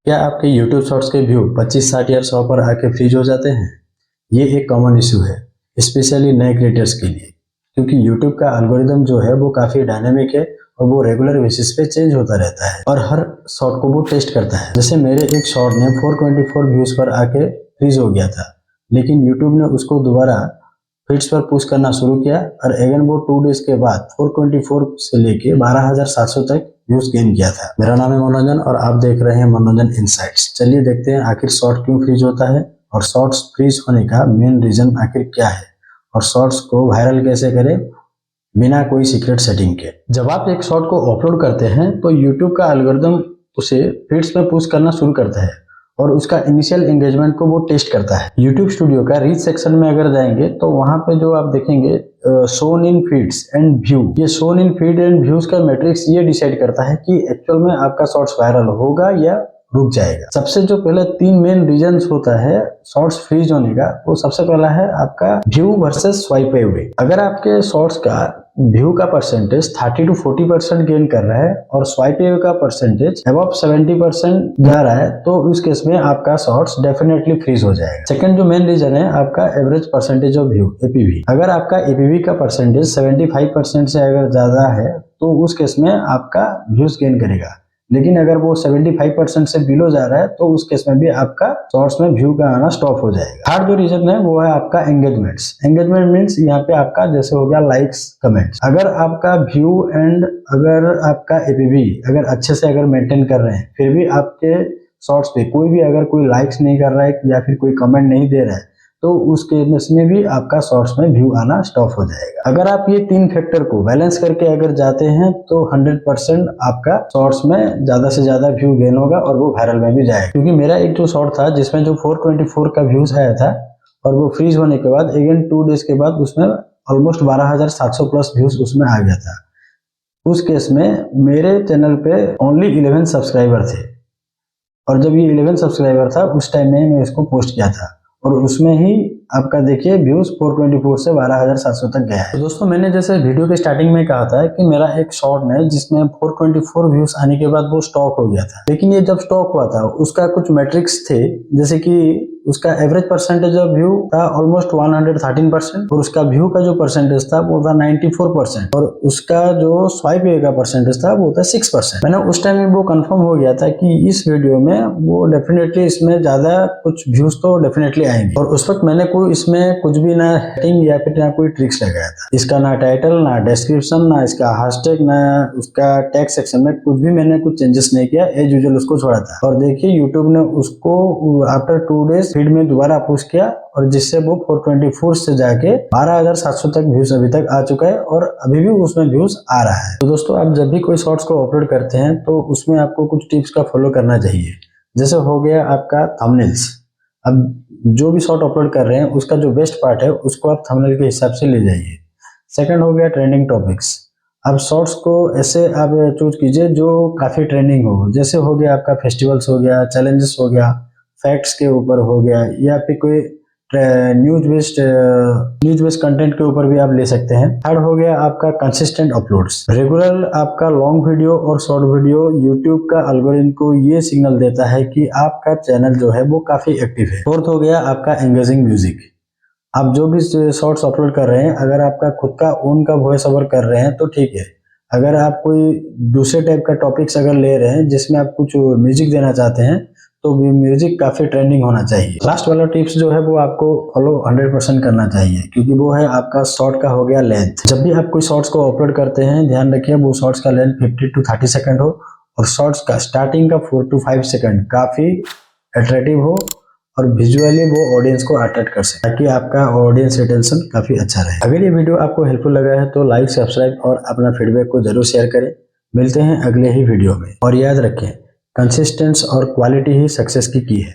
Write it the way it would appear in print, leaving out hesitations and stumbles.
क्या आपके YouTube shorts के व्यू 25, 60 या 100 पर आके फ्रीज हो जाते हैं? ये एक कॉमन इशू है, स्पेशली नए क्रिएटर्स के लिए, क्योंकि YouTube का एल्गोरिदम जो है वो काफ़ी डायनेमिक है और वो रेगुलर बेसिस पे चेंज होता रहता है और हर शॉर्ट को वो टेस्ट करता है। जैसे मेरे एक शॉर्ट ने 424 व्यूज़ पर आके फ्रीज हो गया था, लेकिन YouTube ने उसको दोबारा फीड्स पर पुश करना शुरू किया और अगेन वो 2 डेज के बाद 424 से लेके 12,700 तक व्यूज गेन किया था। मेरा नाम है मनोरंजन और आप देख रहे हैं मनोरंजन इनसाइट्स। चलिए देखते हैं आखिर शॉर्ट क्यों फ्रीज होता है और शॉर्ट्स फ्रीज होने का मेन रीजन आखिर क्या है और शॉर्ट्स को वायरल कैसे करें बिना कोई सीक्रेट सेटिंग के। जब आप एक शॉर्ट को अपलोड करते हैं तो यूट्यूब का एल्गोरिदम उसे फीड्स में पुश करना शुरू करता है और उसका इनिशियल एंगेजमेंट को वो टेस्ट करता है। YouTube स्टूडियो का रीच सेक्शन में अगर जाएंगे तो वहां पे जो आप देखेंगे shown in feeds and view, ये shown in feed and views का मैट्रिक्स ये डिसाइड करता है कि एक्चुअल में आपका शॉर्ट्स वायरल होगा या रुक जाएगा। सबसे जो पहले 3 मेन रीजंस होता है शॉर्ट्स फ्रीज होने का, वो सबसे पहला है आपका व्यू वर्सेस स्वाइप अवे। अगर आपके शॉर्ट्स का व्यू का परसेंटेज 30 to 40% गेन कर रहा है और स्वाइप अवे का परसेंटेज अबव 70% जा रहा है तो उस केस में आपका शॉर्ट्स डेफिनेटली फ्रीज हो जाएगा। सेकंड जो मेन रीजन है आपका average percentage of view, APV. अगर आपका एपीवी का परसेंटेज 75% से अगर ज्यादा है तो उस केस में आपका व्यूज गेन करेगा, लेकिन अगर वो 75% से बिलो जा रहा है तो उस केस में भी आपका शॉर्ट्स में व्यू का आना स्टॉप हो जाएगा। थर्ड जो रीजन है वो है आपका एंगेजमेंट्स। एंगेजमेंट मीन्स यहाँ पे आपका जैसे हो गया लाइक्स, कमेंट्स। अगर आपका व्यू एंड अगर आपका एपीवी अगर अच्छे से अगर मेंटेन कर रहे हैं फिर भी आपके शॉर्ट्स पे कोई भी अगर कोई लाइक्स नहीं कर रहा है या फिर कोई कमेंट नहीं दे रहा है तो उस केस में भी आपका शॉर्ट्स में व्यू आना स्टॉप हो जाएगा। अगर आप ये 3 फैक्टर को बैलेंस करके अगर जाते हैं तो 100% आपका शॉर्ट्स में ज्यादा से ज्यादा व्यू गेन होगा और वो वायरल में भी जाएगा। क्योंकि मेरा एक जो शॉर्ट था जिसमें जो 424 का व्यूज आया था और वो फ्रीज होने के बाद अगेन 2 डेज के बाद उसमें ऑलमोस्ट 12,700 प्लस व्यूज उसमें आ गया था। उस केस में मेरे चैनल पे ओनली 11 सब्सक्राइबर थे और जब ये 11 सब्सक्राइबर था उस टाइम में मैं इसको पोस्ट किया था और उसमें ही आपका देखिए व्यूज 424 से 12,700 तक गया है। तो दोस्तों मैंने जैसे वीडियो के स्टार्टिंग में कहा था कि मेरा एक शॉर्ट है जिसमें 424 व्यूज आने के बाद वो स्टॉक हो गया था, लेकिन ये जब स्टॉक हुआ था उसका कुछ मैट्रिक्स थे, जैसे कि उसका एवरेज परसेंटेज ऑफ व्यू था ऑलमोस्ट 113% और उसका व्यू का जो परसेंटेज था वो था 94% और उसका जो स्वाइप अवे का परसेंटेज था वो था 6%। मैंने उस टाइम में वो कंफर्म हो गया था कि इस वीडियो में वो डेफिनेटली इसमें ज्यादा कुछ व्यूज तो डेफिनेटली आएंगे और उस वक्त मैंने कोई इसमें कुछ भी ना हेडिंग या फिर ना कोई ट्रिक्स लगाया था। इसका ना टाइटल, ना डिस्क्रिप्शन, ना इसका हैशटैग, ना उसका टैग सेक्शन में कुछ भी मैंने कुछ चेंजेस नहीं किया, एज यूजुअल उसको छोड़ा था। और देखिए यूट्यूब ने उसको आफ्टर 2 डेज फीड में दोबारा पुश किया और जिससे वो 424 से जाके 12,700 तक व्यूज अभी तक आ चुका है और अभी भी उसमें व्यूज आ रहा है। तो दोस्तों आप जब भी कोई शॉर्ट्स को अपलोड करते हैं तो उसमें आपको कुछ टिप्स का फॉलो करना चाहिए। जैसे हो गया आपका थंबनेल्स। अब जो भी शॉर्ट अपलोड कर रहे हैं उसका जो बेस्ट पार्ट है उसको आप थंबनेल के हिसाब से ले जाइए। सेकंड हो गया ट्रेंडिंग टॉपिक्स। अब शॉर्ट्स को ऐसे आप चूज कीजिए जो काफी ट्रेंडिंग हो, जैसे हो गया आपका फेस्टिवल्स हो गया, चैलेंजेस हो गया, फैक्ट्स के ऊपर हो गया या फिर कोई न्यूज बेस्ड कंटेंट के ऊपर भी आप ले सकते हैं। थर्ड हो गया आपका कंसिस्टेंट अपलोड्स। रेगुलर आपका लॉन्ग वीडियो और शॉर्ट वीडियो यूट्यूब का एल्गोरिथम को ये सिग्नल देता है कि आपका चैनल जो है वो काफी एक्टिव है। फोर्थ हो गया आपका एंगेजिंग म्यूजिक। आप जो भी शॉर्ट्स अपलोड कर रहे हैं अगर आपका खुद का ओन का वॉइस ओवर कर रहे हैं तो ठीक है। अगर आप कोई दूसरे टाइप का टॉपिक्स अगर ले रहे हैं जिसमें आप कुछ म्यूजिक देना चाहते हैं तो भी म्यूजिक काफी ट्रेंडिंग होना चाहिए। लास्ट वाला टिप्स जो है वो आपको फॉलो 100% करना चाहिए क्योंकि वो है आपका शॉर्ट का हो गया लेंथ। जब भी आप कोई शॉर्ट्स को अपलोड करते हैं ध्यान रखिए वो शॉर्ट्स का लेंथ 50 to 30 सेकंड हो और शॉर्ट्स का स्टार्टिंग का 4 to 5 सेकंड काफी अट्रैक्टिव हो और विजुअली वो ऑडियंस को अट्रैक्ट कर सके ताकि आपका ऑडियंस रिटेंशन काफी अच्छा रहे। अगर ये वीडियो आपको हेल्पफुल लगा है तो लाइक, सब्सक्राइब और अपना फीडबैक को जरूर शेयर करें। मिलते हैं अगले ही वीडियो में और याद रखें कंसिस्टेंस और क्वालिटी ही सक्सेस की है।